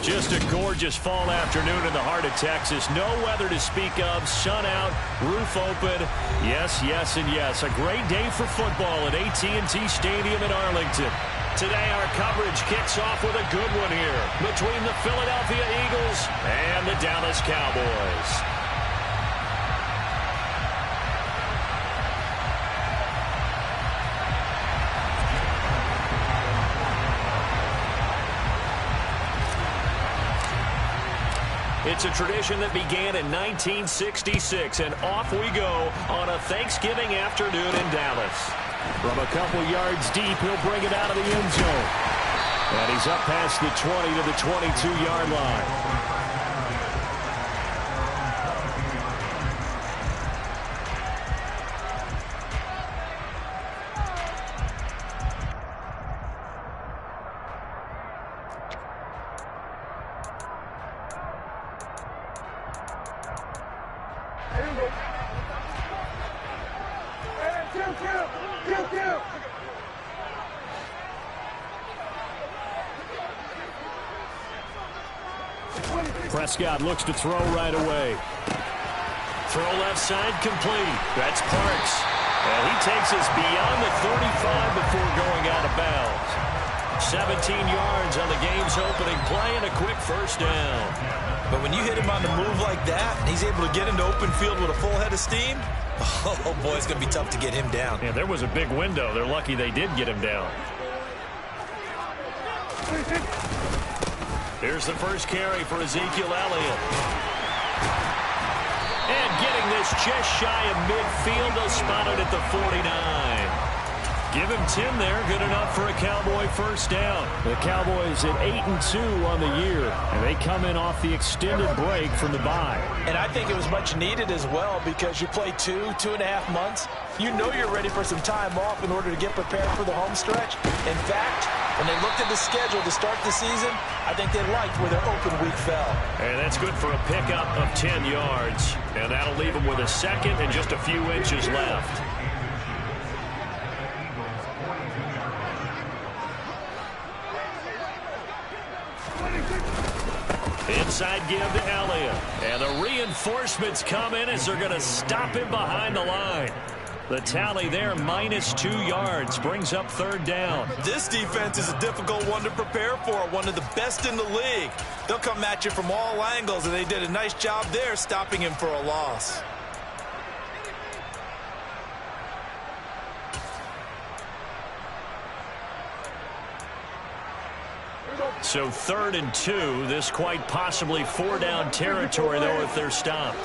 Just a gorgeous fall afternoon in the heart of Texas. No weather to speak of. Sun out, roof open. Yes, yes, and yes. A great day for football at AT&T Stadium in Arlington. Today our coverage kicks off with a good one here between the Philadelphia Eagles and the Dallas Cowboys. It's a tradition that began in 1966, and off we go on a Thanksgiving afternoon in Dallas. From a couple yards deep, he'll bring it out of the end zone. And he's up past the 20 to the 22-yard line. Prescott looks to throw right away. Throw left side complete. That's Parks. And he takes us beyond the 35 before going out of bounds. 17 yards on the game's opening play and a quick first down. But when you hit him on the move like that, and he's able to get into open field with a full head of steam, oh boy, it's going to be tough to get him down. Yeah, there was a big window. They're lucky they did get him down. Here's the first carry for Ezekiel Elliott. And getting this just shy of midfield, they'll spot it at the 49. Give him 10 there, good enough for a Cowboy first down. The Cowboys at 8-2 on the year, and they come in off the extended break from the bye. And I think it was much needed as well, because you play 2.5 months. You know you're ready for some time off in order to get prepared for the home stretch. In fact, when they looked at the schedule to start the season, I think they liked where their open week fell. And that's good for a pickup of 10 yards. And that'll leave them with a second and just a few inches left. Inside give to Elliott. And the reinforcements come in as they're going to stop him behind the line. The tally there, -2 yards, brings up third down. This defense is a difficult one to prepare for, one of the best in the league. They'll come at you from all angles, and they did a nice job there stopping him for a loss. So 3rd and 2, this quite possibly 4-down territory, though, if they're stopped.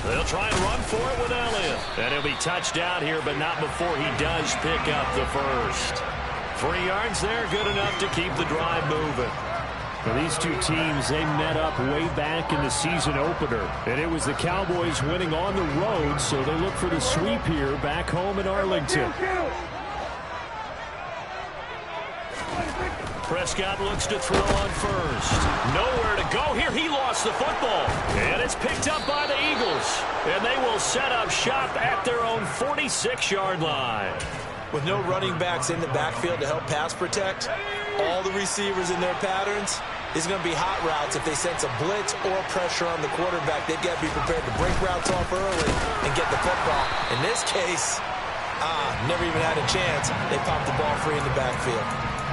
They'll try and run for it with Elliott. And he'll be touched out here, but not before he does pick up the first. 3 yards there, good enough to keep the drive moving. For these two teams, they met up way back in the season opener. And it was the Cowboys winning on the road, so they look for the sweep here back home in Arlington. Prescott looks to throw on first. Nowhere to go here. He lost the football. And it's picked up by the Eagles. And they will set up shop at their own 46-yard line. With no running backs in the backfield to help pass protect, all the receivers in their patterns, it's going to be hot routes if they sense a blitz or pressure on the quarterback. They've got to be prepared to break routes off early and get the football. In this case, never even had a chance. They popped the ball free in the backfield.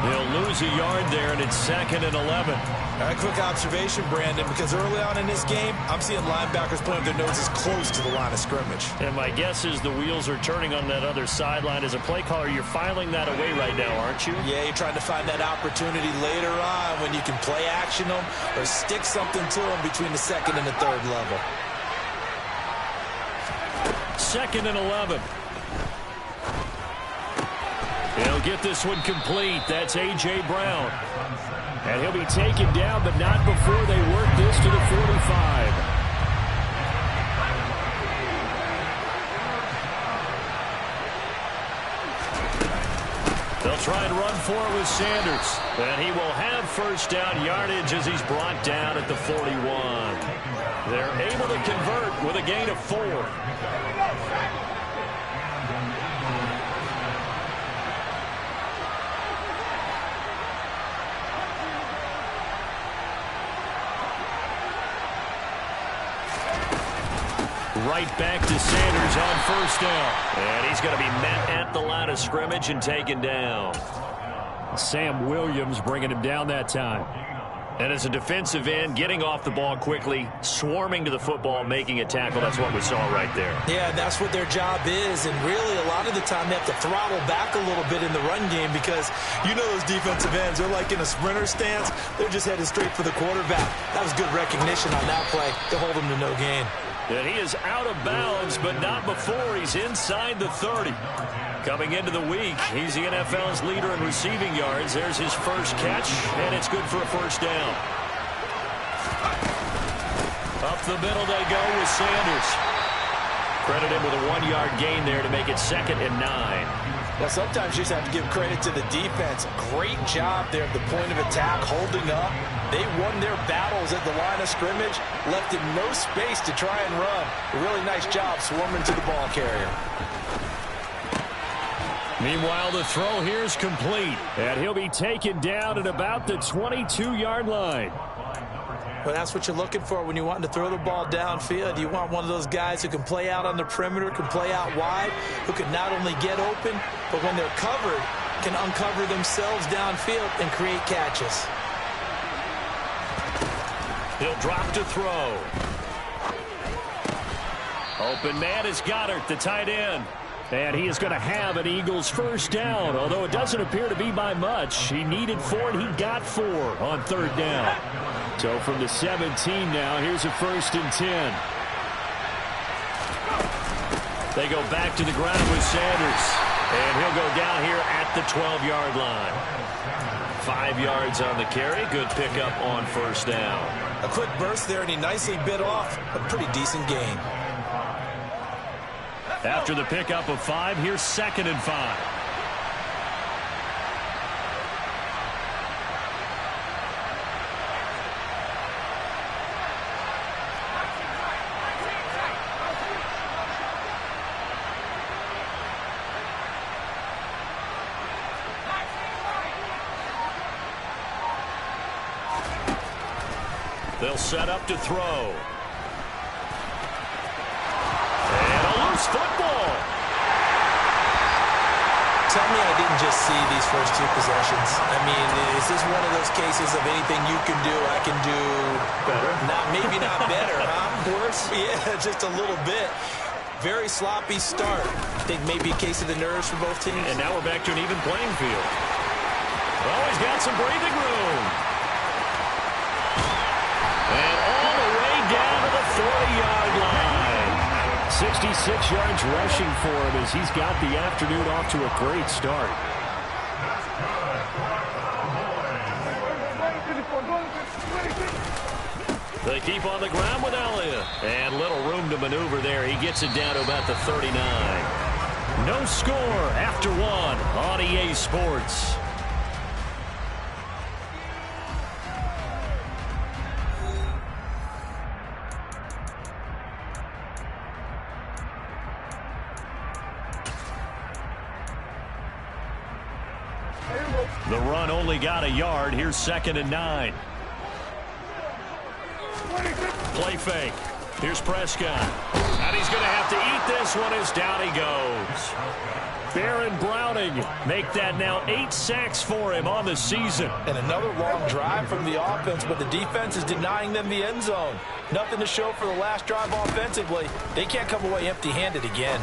They'll lose a yard there, and it's 2nd and 11. A quick observation, Brandon, because early on in this game, I'm seeing linebackers putting their noses close to the line of scrimmage. And my guess is the wheels are turning on that other sideline. As a play caller, you're filing that away right now, aren't you? Yeah, you're trying to find that opportunity later on when you can play action them or stick something to them between the 2nd and the 3rd level. 2nd and 11. He'll get this one complete. That's A.J. Brown. And he'll be taken down, but not before they work this to the 45. They'll try and run for it with Sanders. And he will have first down yardage as he's brought down at the 41. They're able to convert with a gain of 4. right back to Sanders on first down. And he's going to be met at the line of scrimmage and taken down. Sam Williams bringing him down that time. And as a defensive end, getting off the ball quickly, swarming to the football, making a tackle, that's what we saw right there. Yeah, that's what their job is. And really, a lot of the time, they have to throttle back a little bit in the run game because you know those defensive ends, they're like in a sprinter stance. They're just headed straight for the quarterback. That was good recognition on that play to hold him to no gain. And he is out of bounds, but not before he's inside the 30. Coming into the week, he's the NFL's leader in receiving yards. There's his first catch, and it's good for a first down. Up the middle they go with Sanders. Credit him with a 1-yard gain there to make it 2nd and 9. Well, sometimes you just have to give credit to the defense. Great job there at the point of attack, holding up. They won their battles at the line of scrimmage, left him no space to try and run. A really nice job swarming to the ball carrier. Meanwhile, the throw here is complete, and he'll be taken down at about the 22-yard line. Well, that's what you're looking for when you want to throw the ball downfield. You want one of those guys who can play out on the perimeter, can play out wide, who can not only get open, but when they're covered, can uncover themselves downfield and create catches. He'll drop to throw. Open man is Goddard, the tight end. And he is going to have an Eagles first down, although it doesn't appear to be by much. He needed 4, and he got 4 on 3rd down. So from the 17 now, here's a 1st and 10. They go back to the ground with Sanders. And he'll go down here at the 12-yard line. 5 yards on the carry. Good pickup on first down. A quick burst there, and he nicely bit off a pretty decent gain. After the pickup of 5, here's 2nd and 5. They'll set up to throw. And a loose football. Tell me I didn't just see these first 2 possessions. I mean, is this one of those cases of anything you can do, I can do better? Maybe not better, huh? Worse? Yeah, just a little bit. Very sloppy start. I think maybe a case of the nerves for both teams. And now we're back to an even playing field. Oh, he's got some breathing room. And all the way down to the 40-yard line. 66 yards rushing for him as he's got the afternoon off to a great start. They keep on the ground with Elliott. And little room to maneuver there. He gets it down to about the 39. No score after 1 on EA Sports. The run only got a yard. Here's 2nd and 9. Play fake. Here's Prescott. And he's going to have to eat this one as down he goes. Baron Browning make that now 8 sacks for him on the season. And another long drive from the offense, but the defense is denying them the end zone. Nothing to show for the last drive offensively. They can't come away empty-handed again.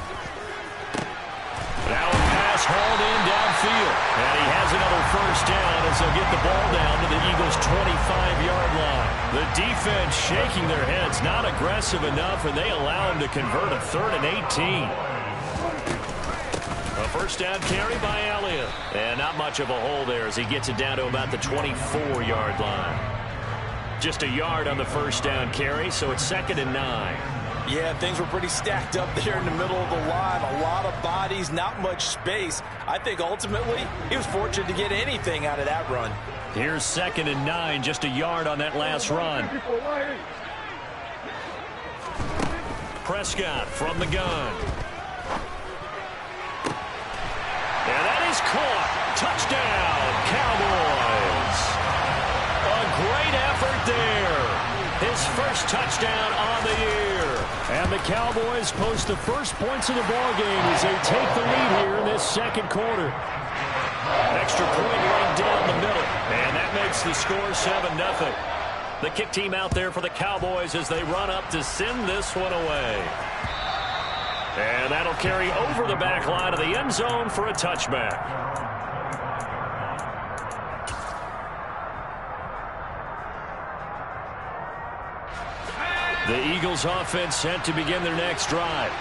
Now a pass hauled in downfield. And he has another first down as they'll get the ball down to the Eagles' 25-yard line. The defense shaking their heads, not aggressive enough, and they allow him to convert a 3rd and 18. A first down carry by Elliott. And not much of a hole there as he gets it down to about the 24-yard line. Just a yard on the first down carry, so it's 2nd and 9. Yeah, things were pretty stacked up there in the middle of the line. A lot of bodies, not much space. I think ultimately he was fortunate to get anything out of that run. Here's 2nd and 9, just a yard on that last run. Prescott from the gun. And that is caught. Touchdown, Cowboys. A great effort there. His first touchdown on the year. And And the Cowboys post the first points of the ballgame as they take the lead here in this second quarter. Extra point right down the middle. And that makes the score 7-0. The kick team out there for the Cowboys as they run up to send this one away. And that'll carry over the back line of the end zone for a touchback. The Eagles offense set to begin their next drive.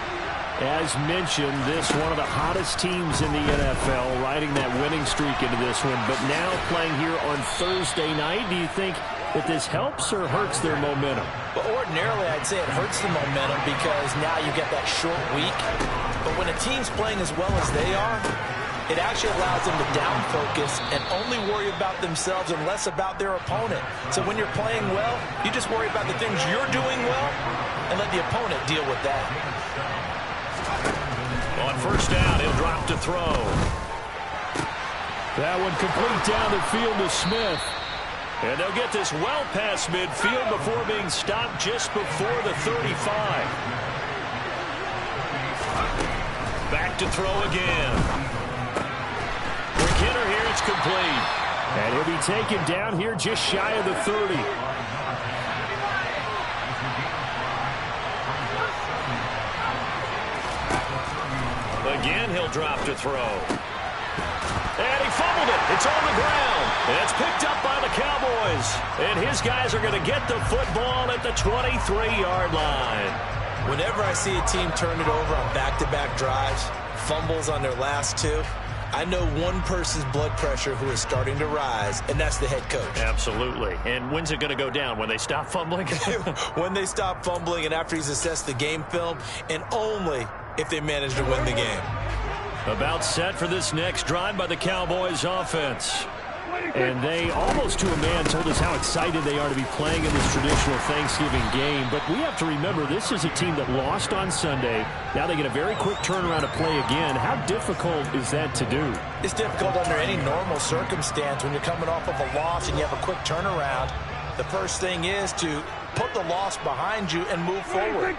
As mentioned, this one of the hottest teams in the NFL, riding that winning streak into this one. But now playing here on Thursday night, do you think that this helps or hurts their momentum? But ordinarily, I'd say it hurts the momentum because now you get that short week. But when a team's playing as well as they are, it actually allows them to down focus and only worry about themselves and less about their opponent. So when you're playing well, you just worry about the things you're doing well and let the opponent deal with that. On first down, he'll drop to throw. That one complete down the field to Smith. And they'll get this well past midfield before being stopped just before the 35. Back to throw again. Hitter here, it's complete. And he'll be taken down here just shy of the 30. Again, he'll drop to throw. And he fumbled it. It's on the ground. And it's picked up by the Cowboys. And his guys are going to get the football at the 23-yard line. Whenever I see a team turn it over on back-to-back drives, fumbles on their last two, I know one person's blood pressure who is starting to rise, and that's the head coach. Absolutely. And when's it going to go down? When they stop fumbling? When they stop fumbling and after he's assessed the game film, and only if they manage to win the game. About set for this next drive by the Cowboys offense. And they, almost to a man, told us how excited they are to be playing in this traditional Thanksgiving game. But we have to remember, this is a team that lost on Sunday. Now they get a very quick turnaround to play again. How difficult is that to do? It's difficult under any normal circumstance when you're coming off of a loss and you have a quick turnaround. The first thing is to put the loss behind you and move forward.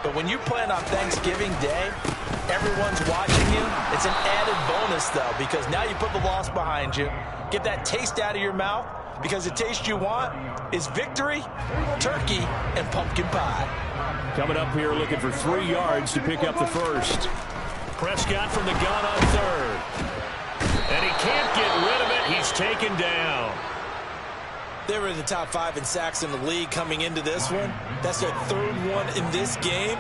But when you play on Thanksgiving Day, everyone's watching you. It's an added bonus, though, because now you put the loss behind you. Get that taste out of your mouth, because the taste you want is victory, turkey, and pumpkin pie. Coming up here looking for 3 yards to pick up the first. Prescott from the gun on third. And he can't get rid of it. He's taken down. They were in the top 5 in sacks in the league coming into this one. That's their third one in this game.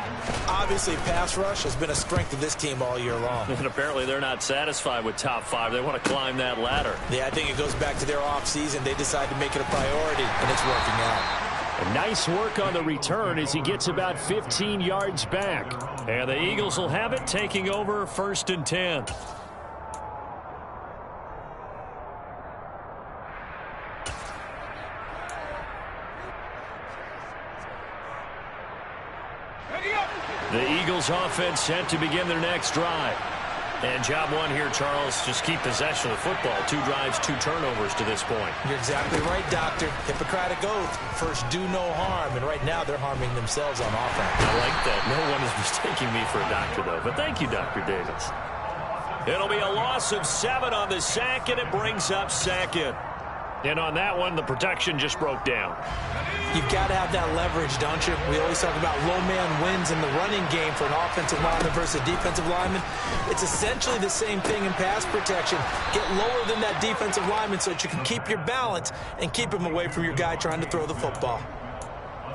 Obviously, pass rush has been a strength of this team all year long. And apparently they're not satisfied with top 5. They want to climb that ladder. Yeah, I think it goes back to their offseason. They decided to make it a priority, and it's working out. Nice work on the return as he gets about 15 yards back. And the Eagles will have it, taking over 1st and 10. The Eagles offense set to begin their next drive. And job one here, Charles, just keep possession of the football. 2 drives, 2 turnovers to this point. You're exactly right, Doctor. Hippocratic oath. First, do no harm. And right now, they're harming themselves on offense. I like that. No one is mistaking me for a doctor, though. But thank you, Dr. Davis. It'll be a loss of 7 on the sack, and it brings up 2nd. And on that one, the protection just broke down. You've got to have that leverage, don't you? We always talk about low man wins in the running game for an offensive lineman versus a defensive lineman. It's essentially the same thing in pass protection. Get lower than that defensive lineman so that you can keep your balance and keep him away from your guy trying to throw the football.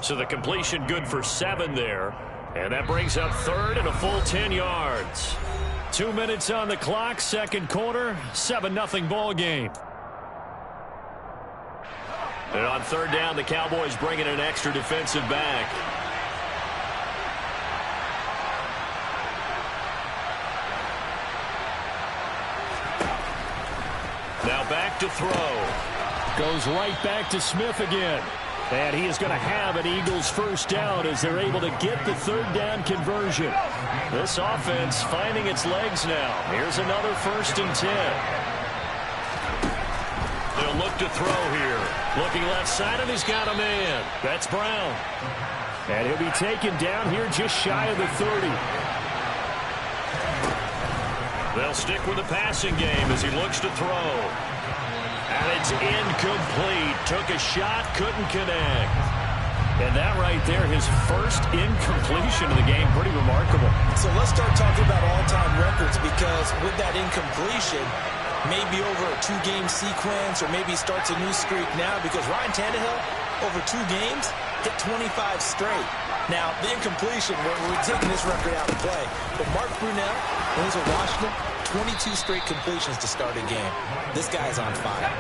So the completion good for 7 there. And that brings up 3rd and a full 10 yards. 2 minutes on the clock, second quarter, 7-0 ball game. And on 3rd down, the Cowboys bring in an extra defensive back. Now back to throw. Goes right back to Smith again. And he is going to have an Eagles first down as they're able to get the 3rd down conversion. This offense finding its legs now. Here's another 1st and 10. They'll look to throw here. Looking left side, and he's got a man. That's Brown. And he'll be taken down here just shy of the 30. They'll stick with the passing game as he looks to throw. And it's incomplete. Took a shot, couldn't connect. And that right there, his first incompletion of the game, pretty remarkable. So let's start talking about all-time records, because with that incompletion, maybe over a 2-game sequence, or maybe starts a new streak now, because Ryan Tannehill, over 2 games, hit 25 straight. Now, the incompletion, we're taking this record out of play. But Mark Brunell, when he was at Washington, 22 straight completions to start a game. This guy's on fire.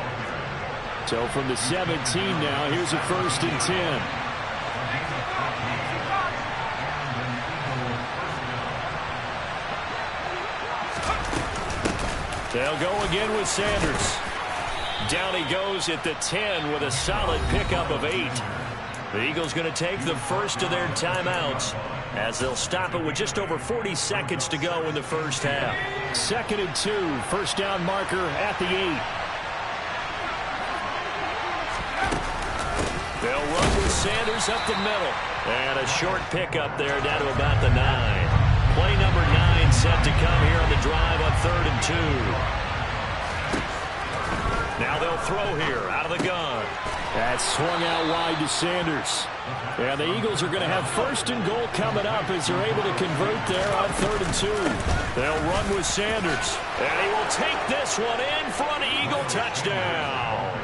So from the 17 now, here's a 1st and 10. They'll go again with Sanders. Down he goes at the 10 with a solid pickup of 8. The Eagles going to take the first of their timeouts as they'll stop it with just over 40 seconds to go in the first half. 2nd and 2, 1st down marker at the 8. They'll run with Sanders up the middle. And a short pickup there down to about the 9. Play number 9 set to come here on the drive on 3rd and 2. Now they'll throw here out of the gun. That's swung out wide to Sanders. And the Eagles are going to have 1st and goal coming up as they're able to convert there on 3rd and 2. They'll run with Sanders. And he will take this one in for an Eagle touchdown.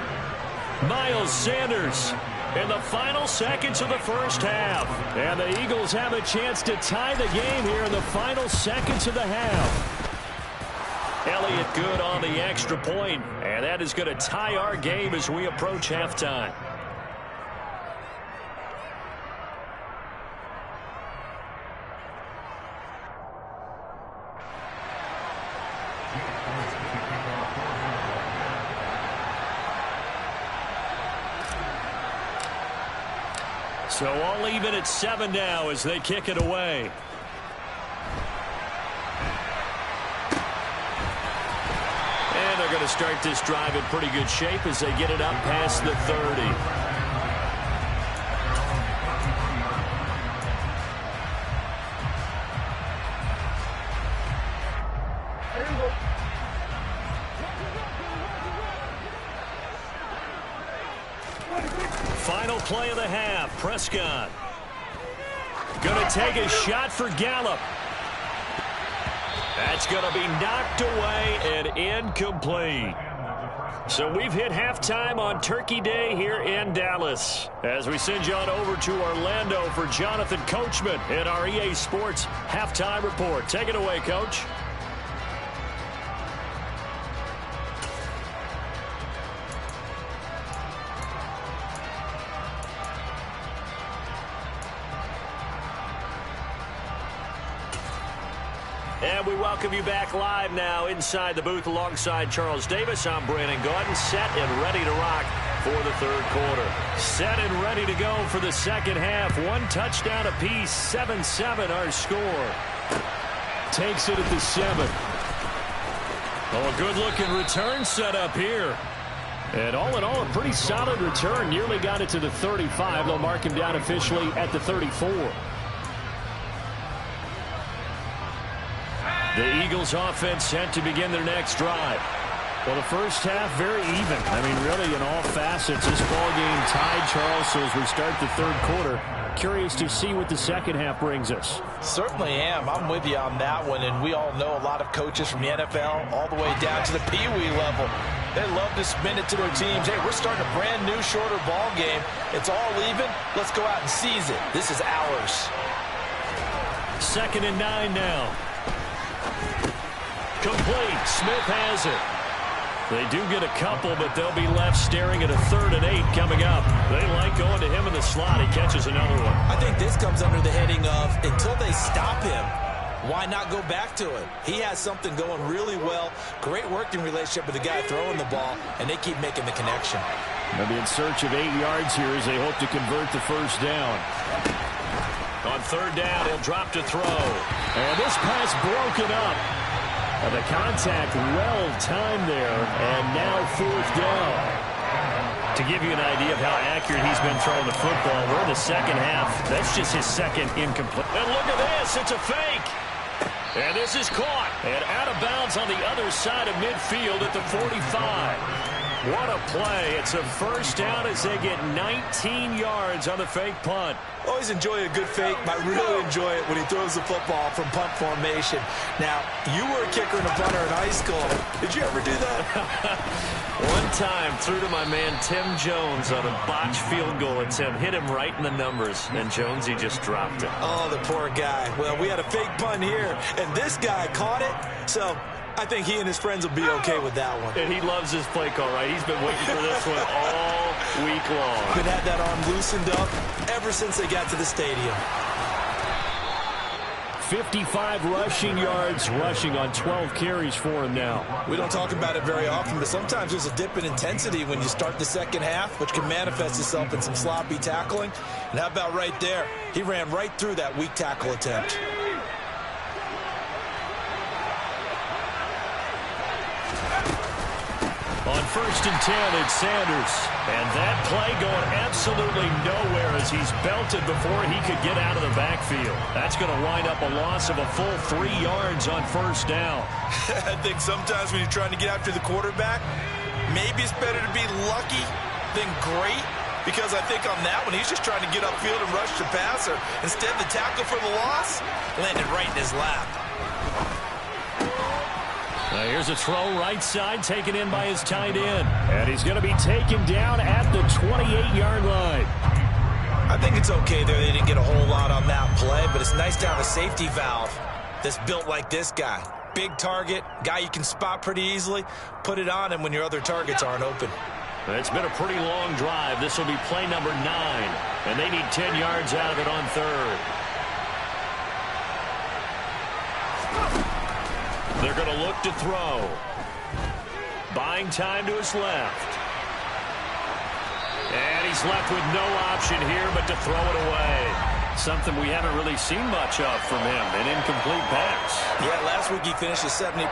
Miles Sanders in the final seconds of the first half. And the Eagles have a chance to tie the game here in the final seconds of the half. Elliott good on the extra point, and that is going to tie our game as we approach halftime. So all even at 7 now as they kick it away. And they're going to start this drive in pretty good shape as they get it up past the 30. Final play of the half. Prescott going to take a shot for Gallup. That's going to be knocked away and incomplete. So we've hit halftime on Turkey Day here in Dallas. As we send you on over to Orlando for Jonathan Coachman in our EA Sports Halftime Report. Take it away, Coach. And we welcome you back live now inside the booth alongside Charles Davis. I'm Brandon Gaudin, set and ready to rock for the 3rd quarter. Set and ready to go for the 2nd half. 1 touchdown apiece, 7-7 our score. Takes it at the 7. Oh, a good-looking return set up here. And all in all, a pretty solid return. Nearly got it to the 35. They'll mark him down officially at the 34. The Eagles offense set to begin their next drive. Well, the first half, very even. I mean, really, in all facets, this ball game tied, Charles. So as we start the 3rd quarter, curious to see what the 2nd half brings us. Certainly am. I'm with you on that one. And we all know a lot of coaches from the NFL all the way down to the Pee Wee level. They love to spin it to their teams. Hey, we're starting a brand new, shorter ball game. It's all even. Let's go out and seize it. This is ours. 2nd and 9 now. Complete. Smith has it. They do get a couple, but they'll be left staring at a 3rd and 8 coming up. They like going to him in the slot. He catches another one. I think this comes under the heading of, until they stop him, why not go back to him? He has something going really well. Great working relationship with the guy throwing the ball, and they keep making the connection. They'll be in search of 8 yards here as they hope to convert the 1st down. On 3rd down, he'll drop to throw. And this pass broken up. And the contact well timed there, and now 4th down. To give you an idea of how accurate he's been throwing the football, we're in the second half. That's just his second incomplete. And look at this. It's a fake. And this is caught. And out of bounds on the other side of midfield at the 45. What a play. It's a first down as they get 19 yards on the fake punt. Always enjoy a good fake, but I really enjoy it when he throws the football from punt formation. Now, you were a kicker and a punter in high school. Did you ever do that? One time, threw to my man Tim Jones on a botched field goal attempt. Hit him right in the numbers, and Jones, he just dropped it. Oh, the poor guy. Well, we had a fake punt here, and this guy caught it, so I think he and his friends will be okay with that one. And he loves his play call, right? He's been waiting for this one all week long. Been had that arm loosened up ever since they got to the stadium. 55 rushing yards, rushing on 12 carries for him now. We don't talk about it very often, but sometimes there's a dip in intensity when you start the second half, which can manifest itself in some sloppy tackling. And how about right there? He ran right through that weak tackle attempt. On 1st and 10, it's Sanders. And that play going absolutely nowhere as he's belted before he could get out of the backfield. That's going to wind up a loss of a full 3 yards on 1st down. I think sometimes when you're trying to get after the quarterback, maybe it's better to be lucky than great. Because I think on that one, he's just trying to get upfield and rush the passer. Instead, the tackle for the loss landed right in his lap. Here's a throw right side taken in by his tight end. And he's going to be taken down at the 28-yard line. I think it's okay there. They didn't get a whole lot on that play, but it's nice to have a safety valve that's built like this guy. Big target, guy you can spot pretty easily. Put it on him when your other targets aren't open. It's been a pretty long drive. This will be play number 9. And they need 10 yards out of it on 3rd. They're going to look to throw. Buying time to his left. And he's left with no option here but to throw it away. Something we haven't really seen much of from him, an incomplete pass. Yeah, last week he finished at 70%.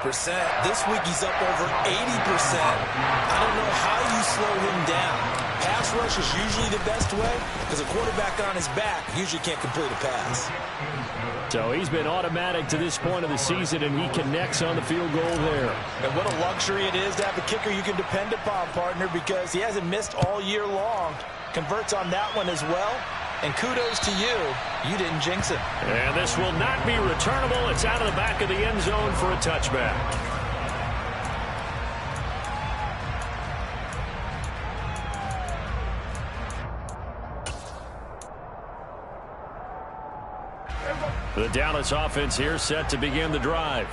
This week he's up over 80%. I don't know how you slow him down. Pass rush is usually the best way because a quarterback on his back usually can't complete a pass. So he's been automatic to this point of the season, and he connects on the field goal there. And what a luxury it is to have a kicker you can depend upon, partner, because he hasn't missed all year long. Converts on that one as well. And kudos to you. You didn't jinx it. And this will not be returnable. It's out of the back of the end zone for a touchback. The Dallas offense here set to begin the drive.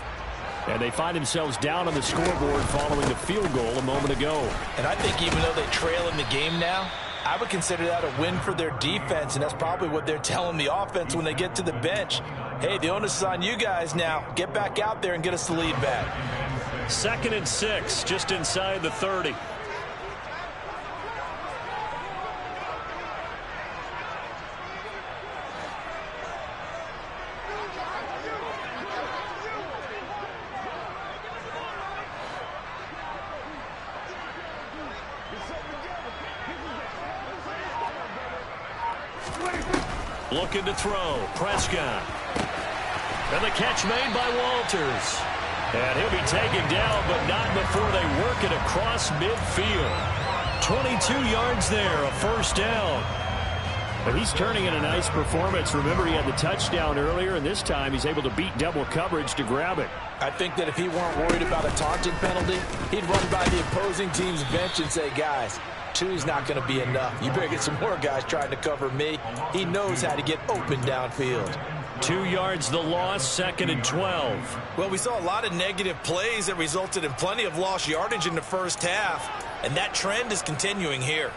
And they find themselves down on the scoreboard following the field goal a moment ago. And I think even though they trail in the game now, I would consider that a win for their defense, and that's probably what they're telling the offense when they get to the bench. Hey, the onus is on you guys now. Get back out there and get us the lead back. 2nd and 6, just inside the 30. Looking to throw. Prescott. And the catch made by Walters. And he'll be taken down, but not before they work it across midfield. 22 yards there, a 1st down. But he's turning in a nice performance. Remember, he had the touchdown earlier, and this time he's able to beat double coverage to grab it. I think that if he weren't worried about a taunting penalty, he'd run by the opposing team's bench and say, guys, 2's not going to be enough. You better get some more guys trying to cover me. He knows how to get open downfield. 2 yards the loss, 2nd and 12. Well, we saw a lot of negative plays that resulted in plenty of lost yardage in the first half, and that trend is continuing here.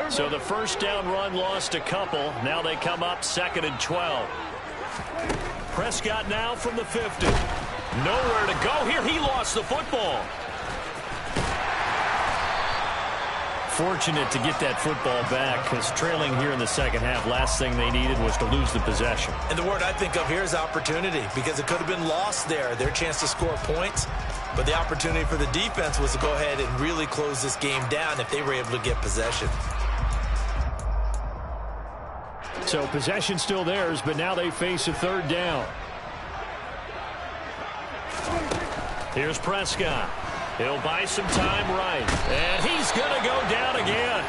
So the 1st down run lost a couple. Now they come up 2nd and 12. Prescott now from the 50. Nowhere to go here. He lost the football. fortunate to get that football back because trailing here in the second half, last thing they needed was to lose the possession. And the word I think of here is opportunity, because it could have been lost there, their chance to score points. But the opportunity for the defense was to go ahead and really close this game down if they were able to get possession. So possession still theirs, but now they face a third down. Here's Prescott. He'll buy some time right. And he's going to go down again.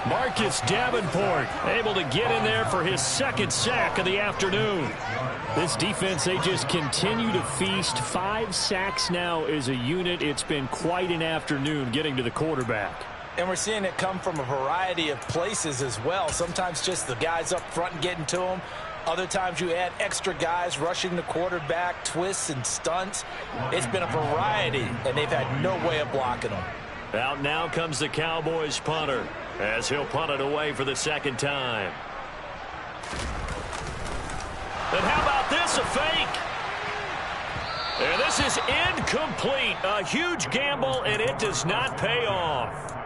Marcus Davenport able to get in there for his second sack of the afternoon. This defense, they just continue to feast. 5 sacks now as a unit. It's been quite an afternoon getting to the quarterback. And we're seeing it come from a variety of places as well. Sometimes just the guys up front getting to him. Other times you add extra guys rushing the quarterback, twists and stunts. It's been a variety, and they've had no way of blocking them. Out now comes the Cowboys punter as he'll punt it away for the second time. And how about this, a fake? And this is incomplete. A huge gamble, and it does not pay off.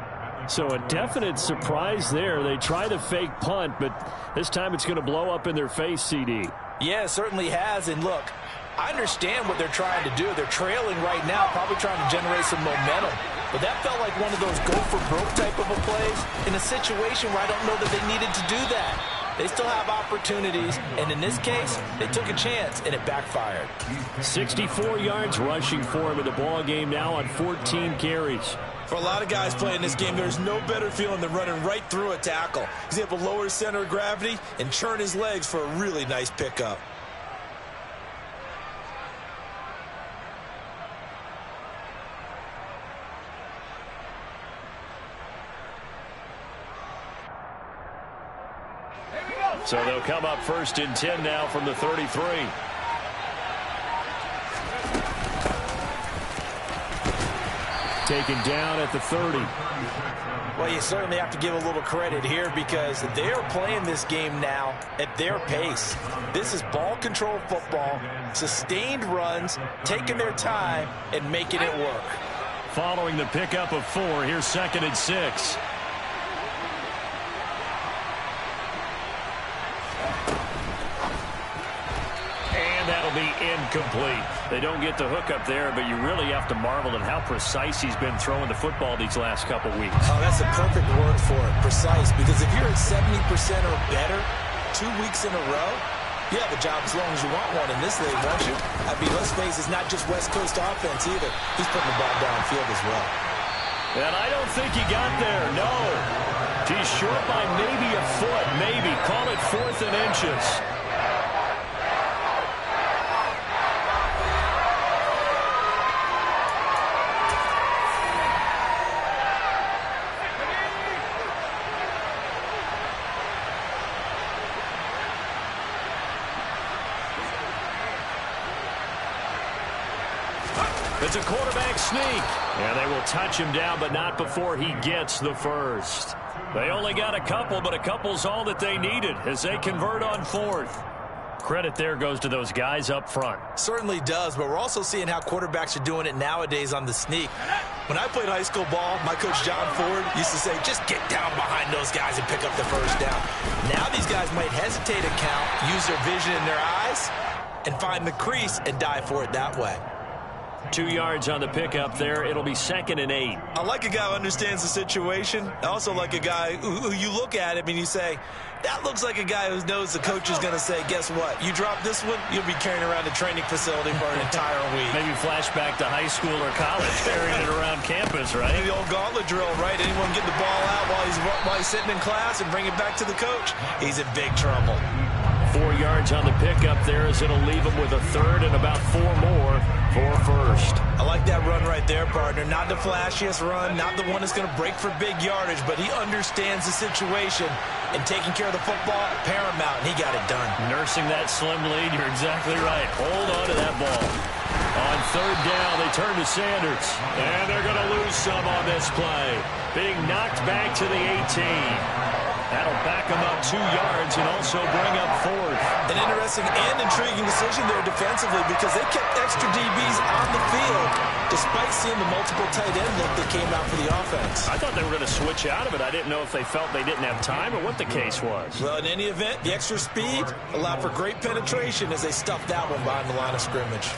So a definite surprise there. They try the fake punt, but this time it's going to blow up in their face, CD. Yeah, it certainly has. And look, I understand what they're trying to do. They're trailing right now, probably trying to generate some momentum. But that felt like one of those go-for-broke type of a plays in a situation where I don't know that they needed to do that. They still have opportunities, and in this case, they took a chance, and it backfired. 64 yards rushing for him in the ball game now on 14 carries. For a lot of guys playing this game, there's no better feeling than running right through a tackle. He's able to lower his center of gravity and churn his legs for a really nice pickup. So they'll come up 1st and 10 now from the 33. Taken down at the 30. Well, you certainly have to give a little credit here because they're playing this game now at their pace. This is ball control football, sustained runs, taking their time, and making it work. Following the pickup of 4, here's 2nd and 6. That'll be incomplete. They don't get the hook up there, but you really have to marvel at how precise he's been throwing the football these last couple weeks. Oh, that's a perfect word for it, precise, because if you're at 70% or better 2 weeks in a row, you have a job as long as you want one in this league, won't you? I mean, let's face it, it's not just West Coast offense either. He's putting the ball downfield as well. And I don't think he got there, no. He's short by maybe a foot, maybe. Call it 4th and inches. It's a quarterback sneak. And they will touch him down, but not before he gets the first. They only got a couple, but a couple's all that they needed as they convert on 4th. Credit there goes to those guys up front. Certainly does, but we're also seeing how quarterbacks are doing it nowadays on the sneak. When I played high school ball, my coach John Ford used to say, just get down behind those guys and pick up the first down. Now these guys might hesitate and count, use their vision in their eyes, and find the crease and dive for it that way. 2 yards on the pickup there. It'll be 2nd and 8. I like a guy who understands the situation. I also like a guy who you look at him and you say, that looks like a guy who knows the coach is going to say, guess what? You drop this one, you'll be carrying around a training facility for an entire week. Maybe flashback to high school or college, carrying it around campus, right? The old gauntlet drill, right? Anyone get the ball out while he's sitting in class and bring it back to the coach? He's in big trouble. 4 yards on the pickup there as it'll leave him with a 3rd and about 4 more for 1st. I like that run right there, partner. Not the flashiest run, not the one that's going to break for big yardage, but he understands the situation, and taking care of the football, paramount, and he got it done. Nursing that slim lead, you're exactly right. Hold on to that ball. On 3rd down, they turn to Sanders, and they're going to lose some on this play. Being knocked back to the 18. That'll back them up 2 yards and also bring up 4th. An interesting and intriguing decision there defensively because they kept extra DBs on the field despite seeing the multiple tight end look that came out for the offense. I thought they were going to switch out of it. I didn't know if they felt they didn't have time or what the case was. Well, in any event, the extra speed allowed for great penetration as they stuffed that one behind the line of scrimmage.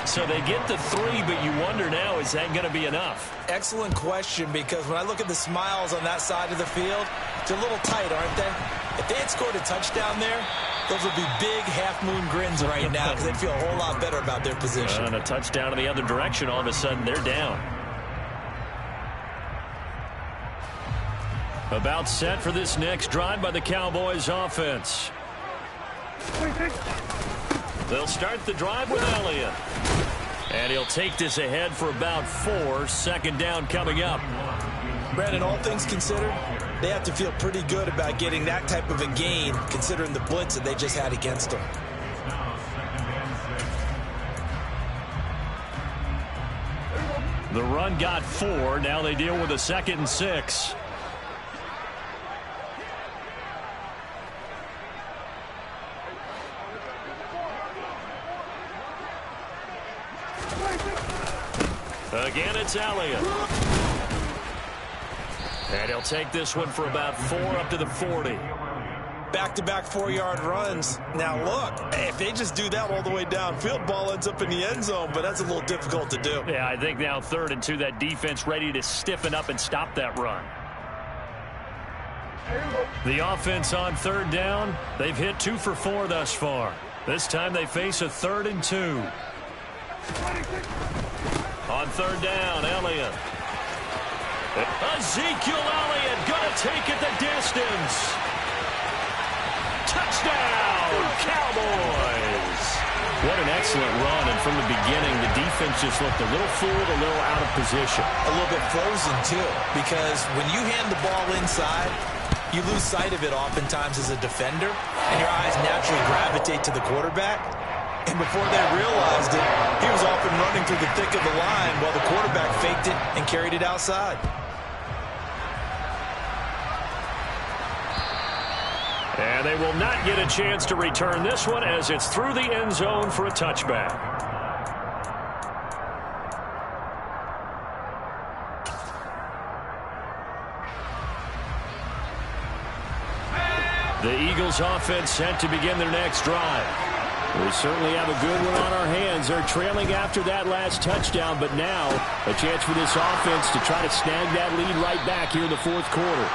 So they get the 3, but you wonder now, is that going to be enough? Excellent question, because when I look at the smiles on that side of the field, they're a little tight, aren't they? If they had scored a touchdown there, those would be big half-moon grins right now because they'd feel a whole lot better about their position. And a touchdown in the other direction, all of a sudden they're down. About set for this next drive by the Cowboys offense. They'll start the drive with Elliott. And he'll take this ahead for about 4. Second down coming up. Brandon, all things considered, they have to feel pretty good about getting that type of a gain considering the blitz that they just had against them. The run got 4. Now they deal with a 2nd and 6. Again, it's Elliott. And he'll take this one for about 4 up to the 40. Back-to-back 4-yard runs. Now, look, if they just do that all the way downfield, ball ends up in the end zone, but that's a little difficult to do. Yeah, I think now 3rd and 2, that defense ready to stiffen up and stop that run. The offense on 3rd down, they've hit 2 for 4 thus far. This time they face a 3rd and 2. On 3rd down, Elliott. Ezekiel Elliott going to take it the distance. Touchdown, Cowboys. What an excellent run, and from the beginning, the defense just looked a little fooled, a little out of position. A little bit frozen, too, because when you hand the ball inside, you lose sight of it oftentimes as a defender, and your eyes naturally gravitate to the quarterback. And before they realized it, he was off and running through the thick of the line while the quarterback faked it and carried it outside. And they will not get a chance to return this one as it's through the end zone for a touchback. The Eagles offense set to begin their next drive. We certainly have a good one on our hands. They're trailing after that last touchdown, but now a chance for this offense to try to snag that lead right back here in the 4th quarter.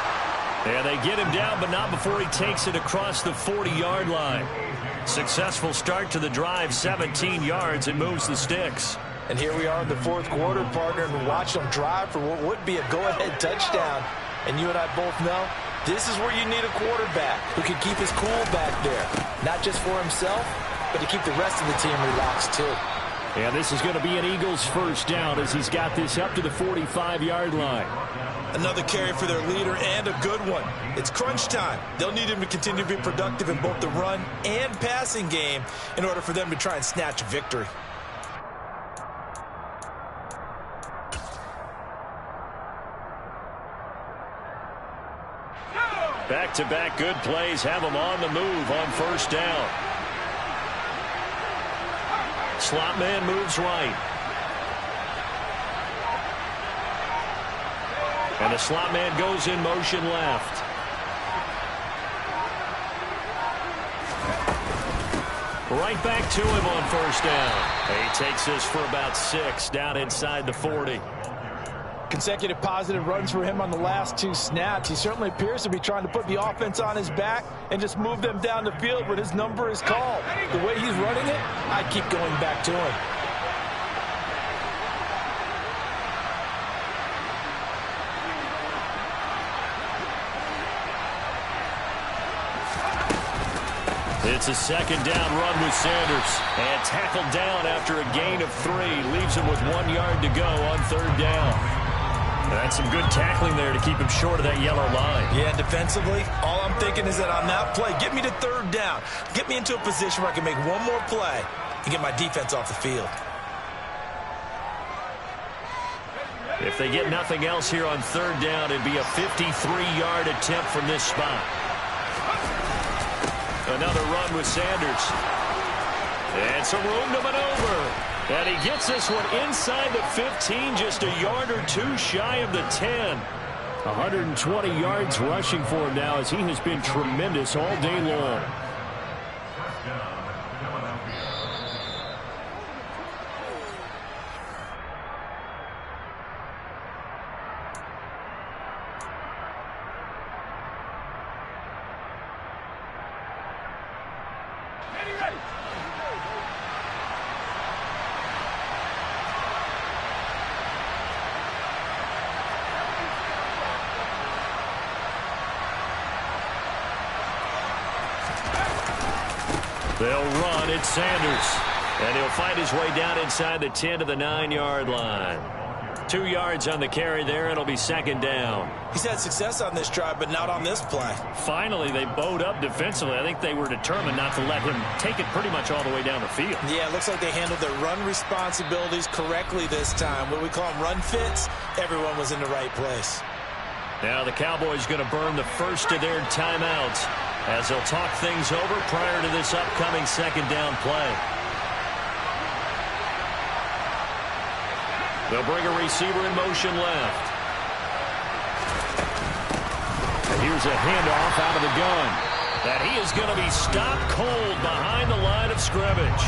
Yeah, they get him down, but not before he takes it across the 40-yard line. Successful start to the drive, 17 yards, and moves the sticks. And here we are in the 4th quarter, partner, and watch them drive for what would be a go-ahead touchdown. And you and I both know this is where you need a quarterback who can keep his cool back there, not just for himself, but to keep the rest of the team relaxed, too. And this is going to be an Eagles first down as he's got this up to the 45-yard line. Another carry for their leader and a good one. It's crunch time. They'll need him to continue to be productive in both the run and passing game in order for them to try and snatch a victory. Back-to-back good plays have them on the move on first down. Slot man moves right. And the slot man goes in motion left. Right back to him on first down. He takes this for about 6 down inside the 40. Consecutive positive runs for him on the last 2 snaps. He certainly appears to be trying to put the offense on his back and just move them down the field when his number is called. The way he's running it, I keep going back to him. It's a second down run with Sanders. And tackled down after a gain of 3. Leaves him with 1 yard to go on third down. That's some good tackling there to keep him short of that yellow line. Yeah, defensively, all I'm thinking is that on that play, get me to third down. Get me into a position where I can make one more play and get my defense off the field. If they get nothing else here on third down, it'd be a 53-yard attempt from this spot. Another run with Sanders. And some room to maneuver. And he gets this one inside the 15, just a yard or two shy of the 10. 120 yards rushing for him now as he has been tremendous all day long. They'll run at Sanders. And he'll find his way down inside the 10 to the 9-yard line. 2 yards on the carry there. It'll be second down. He's had success on this drive, but not on this play. Finally, they bowed up defensively. I think they were determined not to let him take it pretty much all the way down the field. Yeah, it looks like they handled their run responsibilities correctly this time. What we call them run fits, everyone was in the right place. Now the Cowboys going to burn the first of their timeouts as they'll talk things over prior to this upcoming second down play. They'll bring a receiver in motion left. And here's a handoff out of the gun. And he is going to be stopped cold behind the line of scrimmage.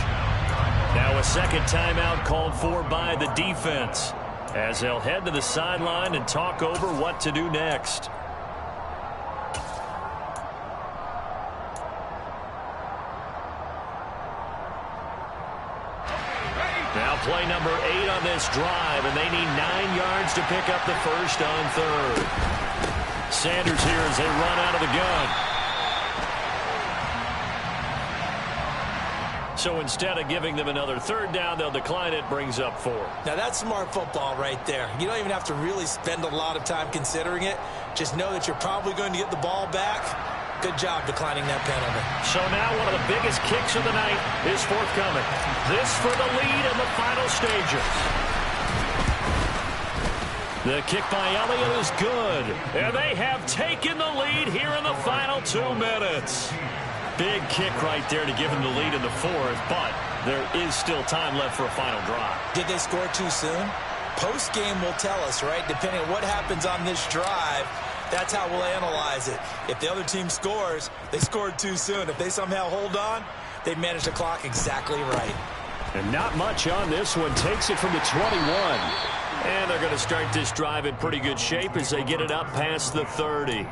Now a second timeout called for by the defense as they'll head to the sideline and talk over what to do next. Now play number 8 on this drive, and they need 9 yards to pick up the first on third. Sanders here as they run out of the gun. So instead of giving them another third down, they'll decline it, brings up 4. Now that's smart football right there. You don't even have to really spend a lot of time considering it. Just know that you're probably going to get the ball back. Good job declining that penalty. So now one of the biggest kicks of the night is forthcoming. This for the lead in the final stages. The kick by Elliott is good. And they have taken the lead here in the final 2 minutes. Big kick right there to give them the lead in the fourth, but there is still time left for a final drive. Did they score too soon? Post-game will tell us, right? Depending on what happens on this drive, that's how we'll analyze it. If the other team scores, they scored too soon. If they somehow hold on, they managed the clock exactly right. And not much on this one. Takes it from the 21. And they're going to start this drive in pretty good shape as they get it up past the 30.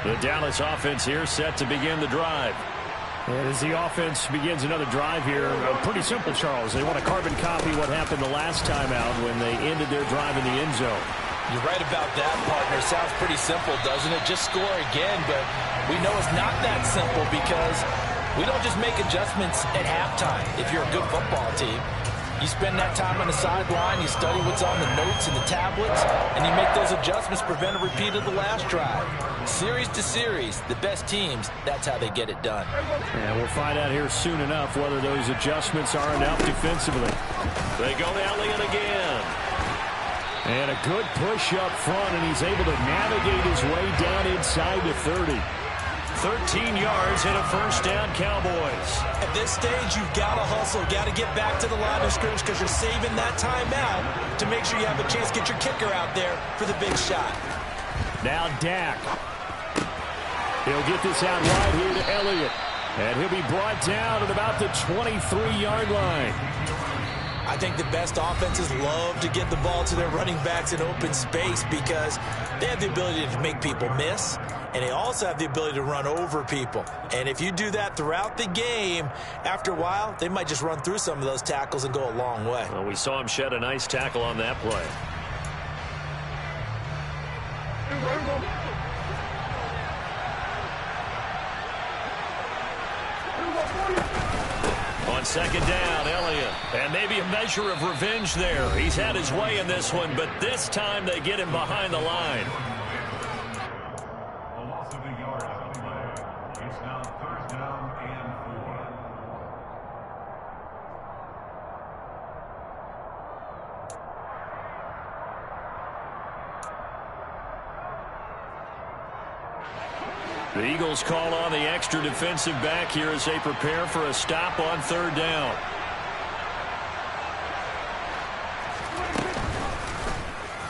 The Dallas offense here set to begin the drive. And as the offense begins another drive here, pretty simple, Charles. They want to carbon copy what happened the last time out when they ended their drive in the end zone. You're right about that, partner. Sounds pretty simple, doesn't it? Just score again, but we know it's not that simple because we don't just make adjustments at halftime if you're a good football team. You spend that time on the sideline, you study what's on the notes and the tablets, and you make those adjustments to prevent a repeat of the last drive. Series to series, the best teams, that's how they get it done. And we'll find out here soon enough whether those adjustments are enough defensively. They go to Elliott again. And a good push up front, and he's able to navigate his way down inside the 30. 13 yards and a first down, Cowboys. At this stage, you've got to hustle, got to get back to the line of scrimmage because you're saving that timeout to make sure you have a chance to get your kicker out there for the big shot. Now Dak. He'll get this out wide here to Elliott. And he'll be brought down at about the 23-yard line. I think the best offenses love to get the ball to their running backs in open space because they have the ability to make people miss, and they also have the ability to run over people. And if you do that throughout the game, after a while, they might just run through some of those tackles and go a long way. Well, we saw him shed a nice tackle on that play. On second down, Elliott. And maybe a measure of revenge there. He's had his way in this one, but this time they get him behind the line. A loss of a yard on the play. It's now first down The Eagles call on the extra defensive back here as they prepare for a stop on third down.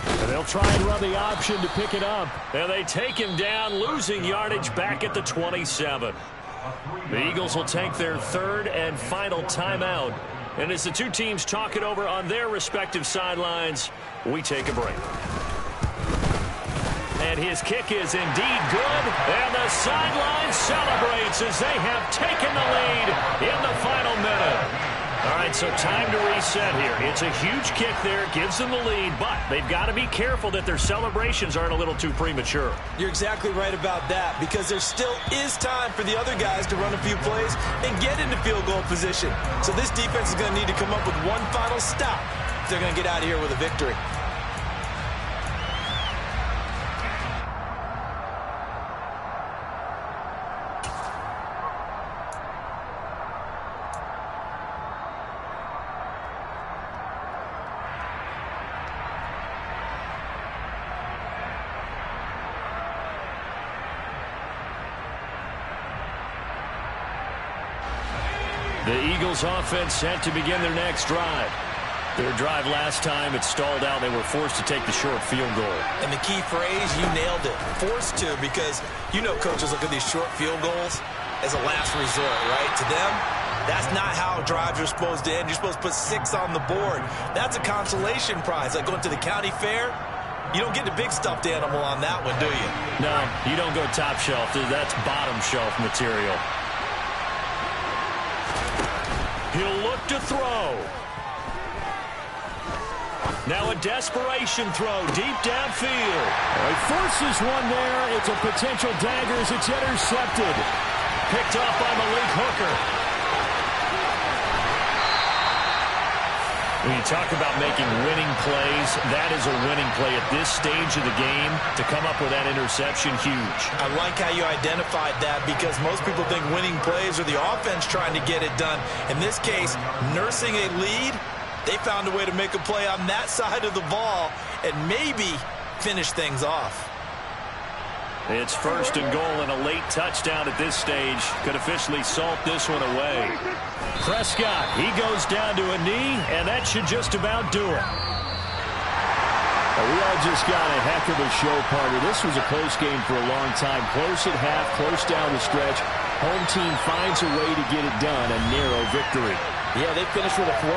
And they'll try and run the option to pick it up. And they take him down, losing yardage back at the 27. The Eagles will take their third and final timeout. And as the two teams talk it over on their respective sidelines, we take a break. And his kick is indeed good. And the sideline celebrates as they have taken the lead in the final minute. All right, so time to reset here. It's a huge kick there, gives them the lead, but they've got to be careful that their celebrations aren't a little too premature. You're exactly right about that, because there still is time for the other guys to run a few plays and get into field goal position. So this defense is going to need to come up with one final stop if they're going to get out of here with a victory. The Eagles offense set to begin their next drive. Their drive last time, it stalled out. They were forced to take the short field goal. And the key phrase, you nailed it. Forced to, because you know coaches look at these short field goals as a last resort, right? To them, that's not how drives are supposed to end. You're supposed to put 6 on the board. That's a consolation prize. Like going to the county fair, you don't get the big stuffed animal on that one, do you? No, you don't go top shelf. That's bottom shelf material. He'll look to throw. Now a desperation throw deep downfield. He forces one there. It's a potential dagger as it's intercepted. Picked off by Malik Hooker. When you talk about making winning plays, that is a winning play at this stage of the game. To come up with that interception, huge. I like how you identified that, because most people think winning plays are the offense trying to get it done. In this case, nursing a lead, they found a way to make a play on that side of the ball and maybe finish things off. It's first and goal, and a late touchdown at this stage could officially salt this one away. Prescott, he goes down to a knee, and that should just about do it. We all just got a heck of a show, partner. This was a close game for a long time. Close at half, close down the stretch. Home team finds a way to get it done, a narrow victory. Yeah, they finished with a flourish.